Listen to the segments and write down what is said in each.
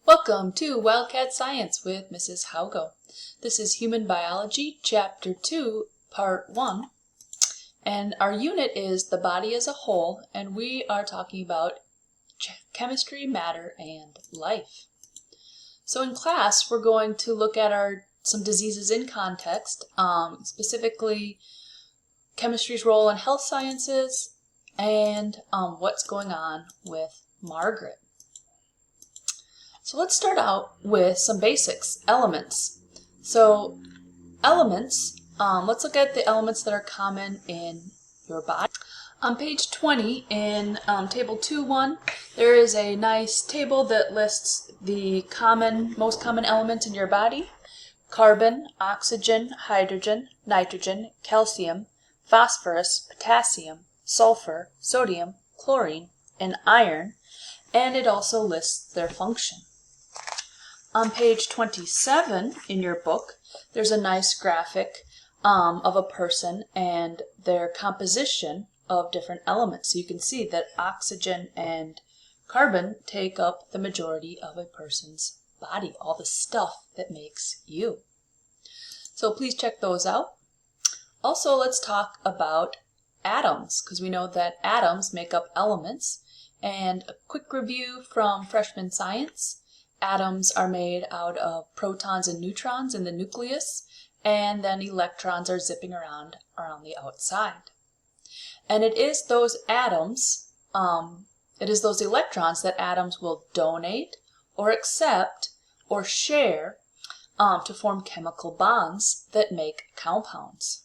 Welcome to Wildcat Science with Mrs. Haugo. This is Human Biology, Chapter 2, Part 1. And our unit is the body as a whole, and we are talking about chemistry, matter, and life. So in class, we're going to look at some diseases in context, specifically chemistry's role in health sciences, and what's going on with Margaret. So let's start out with some basics, elements. So elements, let's look at the elements that are common in your body. On page 20 in table 2.1, there is a nice table that lists the most common elements in your body: carbon, oxygen, hydrogen, nitrogen, calcium, phosphorus, potassium, sulfur, sodium, chlorine, and iron, and it also lists their function. On page 27 in your book, there's a nice graphic of a person and their composition of different elements. So you can see that oxygen and carbon take up the majority of a person's body, all the stuff that makes you. So please check those out. Also, let's talk about atoms, because we know that atoms make up elements. And a quick review from freshman science: atoms are made out of protons and neutrons in the nucleus, and then electrons are zipping around the outside. And it is those atoms, those electrons that atoms will donate or accept or share to form chemical bonds that make compounds.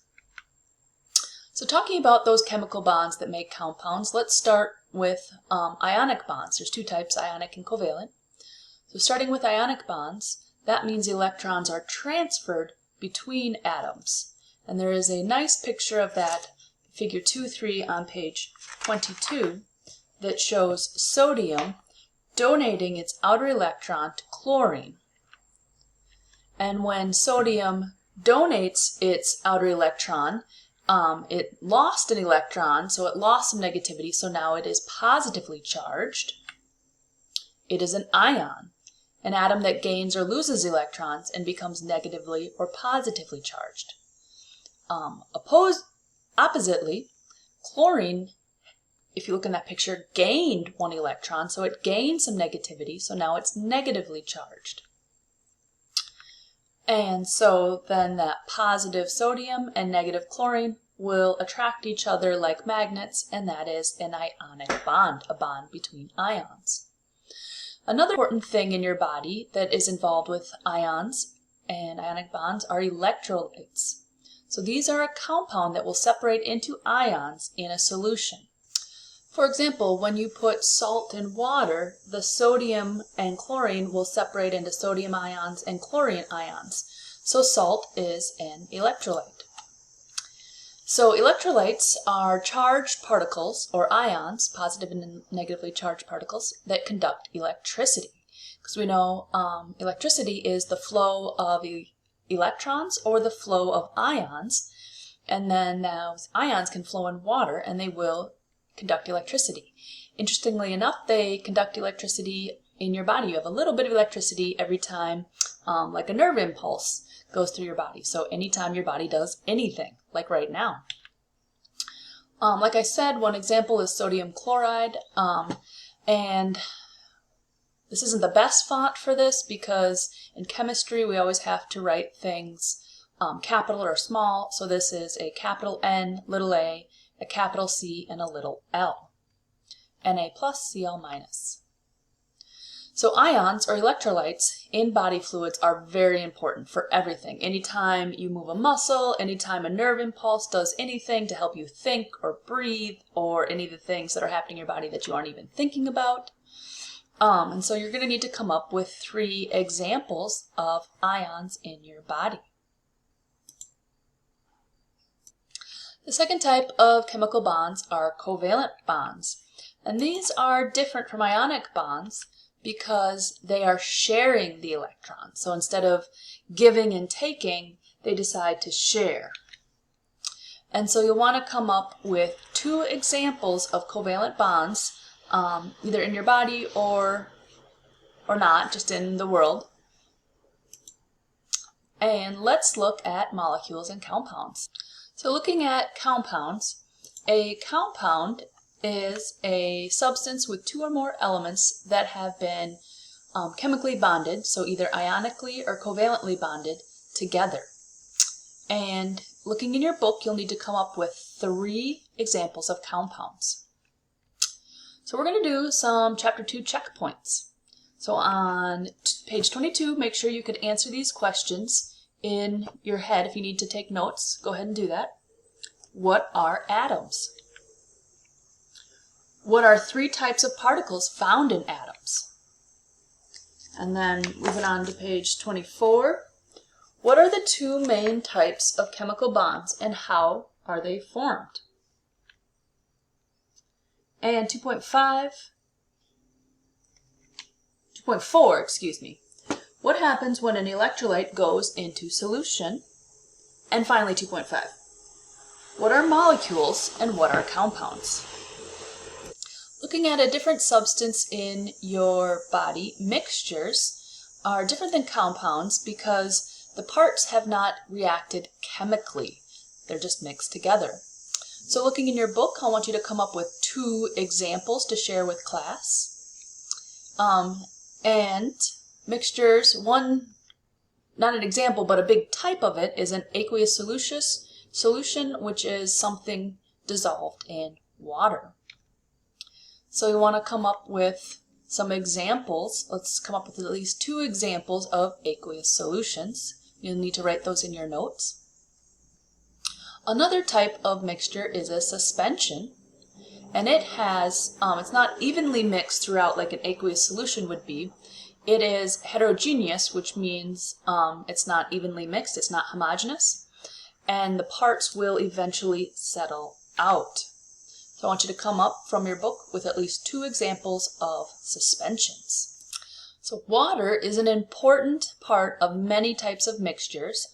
So talking about those chemical bonds that make compounds, let's start with ionic bonds. There's two types, ionic and covalent. So starting with ionic bonds, that means electrons are transferred between atoms. And there is a nice picture of that, figure 2.3 on page 22, that shows sodium donating its outer electron to chlorine. And when sodium donates its outer electron, it lost an electron, so it lost some negativity, so now it is positively charged. It is an ion, an atom that gains or loses electrons and becomes negatively or positively charged. Oppositely, chlorine, if you look in that picture, gained one electron, so it gained some negativity, so now it's negatively charged. And so then that positive sodium and negative chlorine will attract each other like magnets, and that is an ionic bond, a bond between ions. Another important thing in your body that is involved with ions and ionic bonds are electrolytes. So these are a compound that will separate into ions in a solution. For example, when you put salt in water, the sodium and chlorine will separate into sodium ions and chlorine ions. So salt is an electrolyte. So electrolytes are charged particles, or ions, positive and negatively charged particles, that conduct electricity. Because we know electricity is the flow of electrons or the flow of ions, and then those ions can flow in water and they will conduct electricity. Interestingly enough, they conduct electricity in your body. You have a little bit of electricity every time, like a nerve impulse goes through your body. So anytime your body does anything, like right now. Like I said, one example is sodium chloride, and this isn't the best font for this because in chemistry we always have to write things capital or small. So this is a capital N, little a capital C, and a little l. Na plus, Cl minus. So ions, or electrolytes, in body fluids are very important for everything. Anytime you move a muscle, anytime a nerve impulse does anything to help you think or breathe, or any of the things that are happening in your body that you aren't even thinking about. And so you're going to need to come up with 3 examples of ions in your body. The second type of chemical bonds are covalent bonds. And these are different from ionic bonds because they are sharing the electron. So instead of giving and taking, they decide to share. And so you'll want to come up with 2 examples of covalent bonds, either in your body or or not, just in the world. And let's look at molecules and compounds. So looking at compounds, a compound is a substance with two or more elements that have been chemically bonded, so either ionically or covalently bonded together. And looking in your book, you'll need to come up with 3 examples of compounds. So we're going to do some Chapter 2 checkpoints. So on page 22, make sure you could answer these questions in your head. If you need to take notes, go ahead and do that. What are atoms? What are 3 types of particles found in atoms? And then moving on to page 24, what are the 2 main types of chemical bonds and how are they formed? And 2.4, excuse me. What happens when an electrolyte goes into solution? And finally 2.5. What are molecules and what are compounds? Looking at a different substance in your body, mixtures are different than compounds because the parts have not reacted chemically. They're just mixed together. So looking in your book, I want you to come up with 2 examples to share with class. And mixtures, one, not an example, but a big type of it is an aqueous solution, which is something dissolved in water. So you want to come up with some examples. Let's come up with at least 2 examples of aqueous solutions. You'll need to write those in your notes. Another type of mixture is a suspension, and it has, it's not evenly mixed throughout like an aqueous solution would be. It is heterogeneous, which means it's not evenly mixed, it's not homogeneous, and the parts will eventually settle out. So I want you to come up from your book with at least 2 examples of suspensions. So water is an important part of many types of mixtures,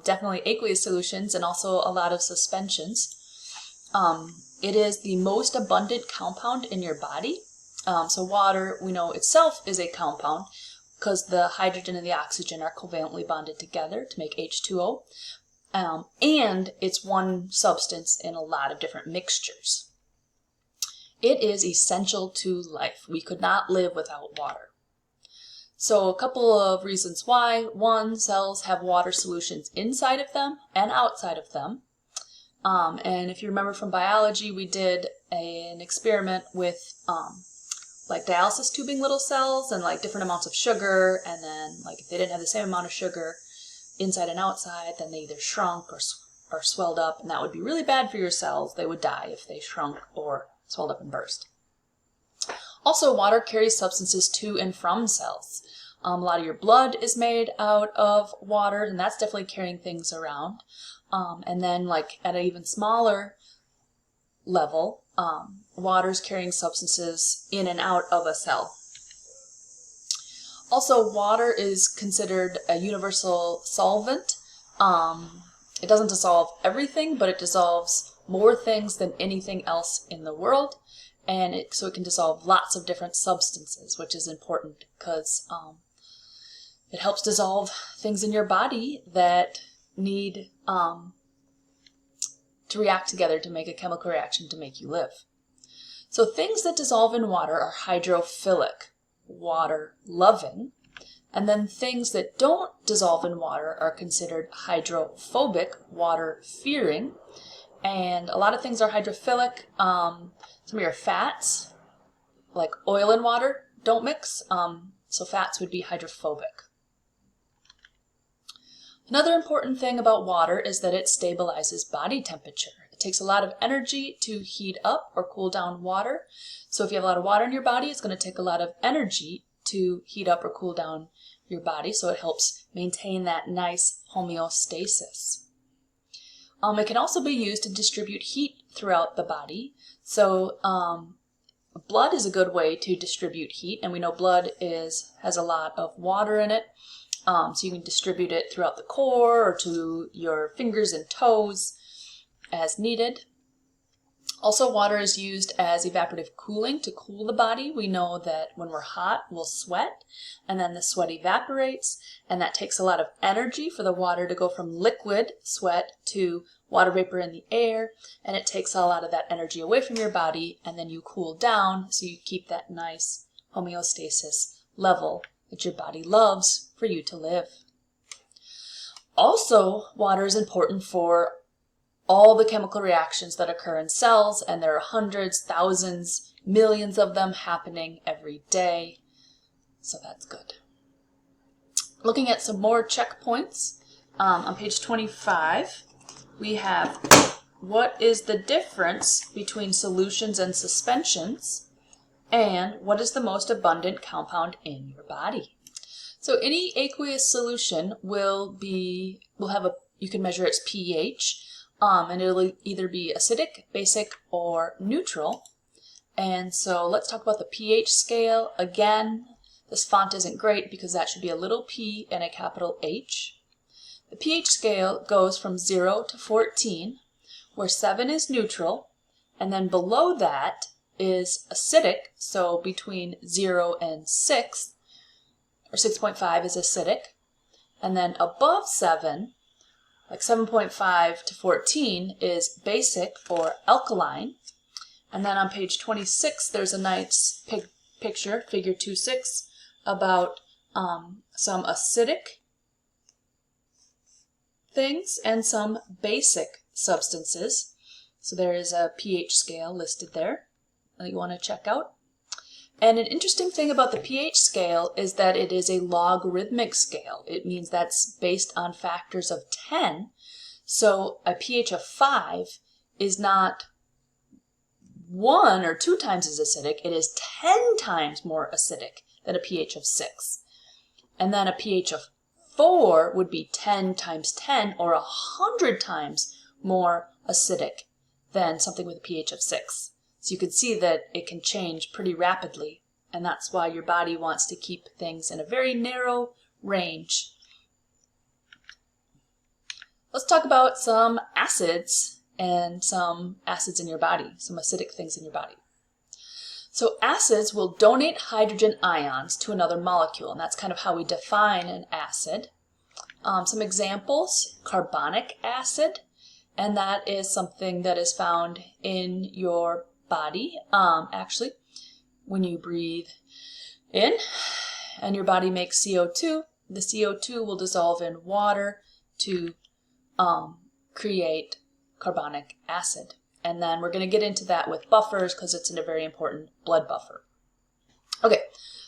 definitely aqueous solutions and also a lot of suspensions. It is the most abundant compound in your body. So water, we know itself is a compound because the hydrogen and the oxygen are covalently bonded together to make H2O. And it's one substance in a lot of different mixtures. It is essential to life. We could not live without water. So a couple of reasons why. 1, cells have water solutions inside of them and outside of them. And if you remember from biology, we did an experiment with like dialysis tubing little cells and like different amounts of sugar, and then like if they didn't have the same amount of sugar inside and outside, then they either shrunk or swelled up, and that would be really bad for your cells. They would die if they shrunk or swelled up and burst. Also, water carries substances to and from cells. A lot of your blood is made out of water, and that's definitely carrying things around. And then like at an even smaller level, water is carrying substances in and out of a cell. Also, water is considered a universal solvent. It doesn't dissolve everything, but it dissolves more things than anything else in the world. And so it can dissolve lots of different substances, which is important because it helps dissolve things in your body that need to react together to make a chemical reaction to make you live. So things that dissolve in water are hydrophilic, water-loving, and then things that don't dissolve in water are considered hydrophobic, water-fearing, and a lot of things are hydrophilic. Some of your fats, like oil and water, don't mix, so fats would be hydrophobic. Another important thing about water is that it stabilizes body temperature. It takes a lot of energy to heat up or cool down water. So if you have a lot of water in your body, it's going to take a lot of energy to heat up or cool down your body. So it helps maintain that nice homeostasis. It can also be used to distribute heat throughout the body. So blood is a good way to distribute heat, and we know blood has a lot of water in it. So you can distribute it throughout the core or to your fingers and toes as needed. Also, water is used as evaporative cooling to cool the body. We know that when we're hot, we'll sweat, and then the sweat evaporates, and that takes a lot of energy for the water to go from liquid sweat to water vapor in the air, and it takes a lot of that energy away from your body, and then you cool down so you keep that nice homeostasis level that your body loves for you to live. Also, water is important for all the chemical reactions that occur in cells, and there are hundreds, thousands, millions of them happening every day. So that's good. Looking at some more checkpoints, on page 25, we have what is the difference between solutions and suspensions, and what is the most abundant compound in your body. So any aqueous solution will have you can measure its pH, and it'll either be acidic, basic, or neutral. And so let's talk about the pH scale. Again, this font isn't great because that should be a little p and a capital H. The pH scale goes from 0 to 14, where 7 is neutral, and then below that is acidic, so between 0 and 6, or 6.5 is acidic, and then above 7, like 7.5 to 14 is basic or alkaline. And then on page 26, there's a nice picture, figure 2.6, about some acidic things and some basic substances. So there is a pH scale listed there that you want to check out. And an interesting thing about the pH scale is that it is a logarithmic scale. It means that's based on factors of 10. So a pH of 5 is not 1 or 2 times as acidic. It is 10 times more acidic than a pH of 6. And then a pH of 4 would be 10 times 10 or 100 times more acidic than something with a pH of 6. So you can see that it can change pretty rapidly, and that's why your body wants to keep things in a very narrow range. Let's talk about some acids and some acids in your body, some acidic things in your body. So acids will donate hydrogen ions to another molecule, and that's kind of how we define an acid. Some examples, carbonic acid, and that is something that is found in your body. Actually, when you breathe in and your body makes CO2, the CO2 will dissolve in water to create carbonic acid. And then we're going to get into that with buffers because it's a very important blood buffer. Okay,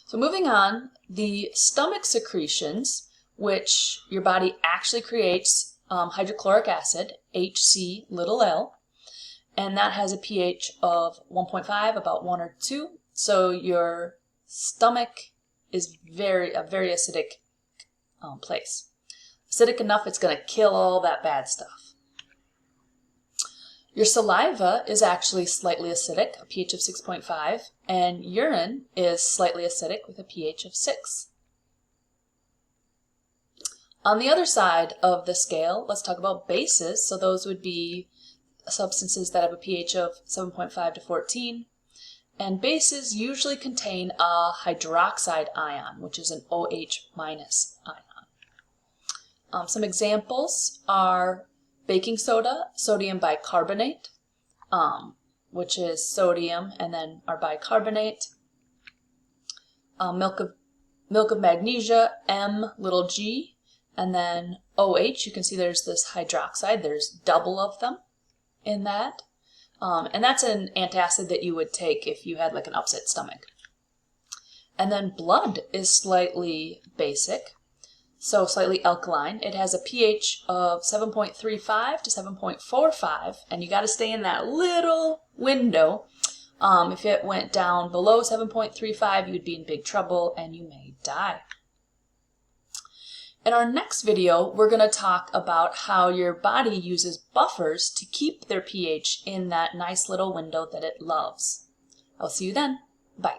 so moving on, the stomach secretions, which your body actually creates hydrochloric acid, HCl, and that has a pH of 1.5, about 1 or 2. So your stomach is a very acidic place. Acidic enough it's going to kill all that bad stuff. Your saliva is actually slightly acidic, a pH of 6.5, and urine is slightly acidic with a pH of 6. On the other side of the scale, let's talk about bases. So those would be substances that have a pH of 7.5 to 14. And bases usually contain a hydroxide ion, which is an OH minus ion. Some examples are baking soda, sodium bicarbonate, which is sodium and then our bicarbonate. Milk of magnesia, Mg, and then OH. You can see there's this hydroxide. There's double of them in that. And that's an antacid that you would take if you had like an upset stomach. And then blood is slightly basic, so slightly alkaline. It has a pH of 7.35 to 7.45, and you got to stay in that little window. If it went down below 7.35, you'd be in big trouble and you may die. In our next video, we're going to talk about how your body uses buffers to keep their pH in that nice little window that it loves. I'll see you then. Bye.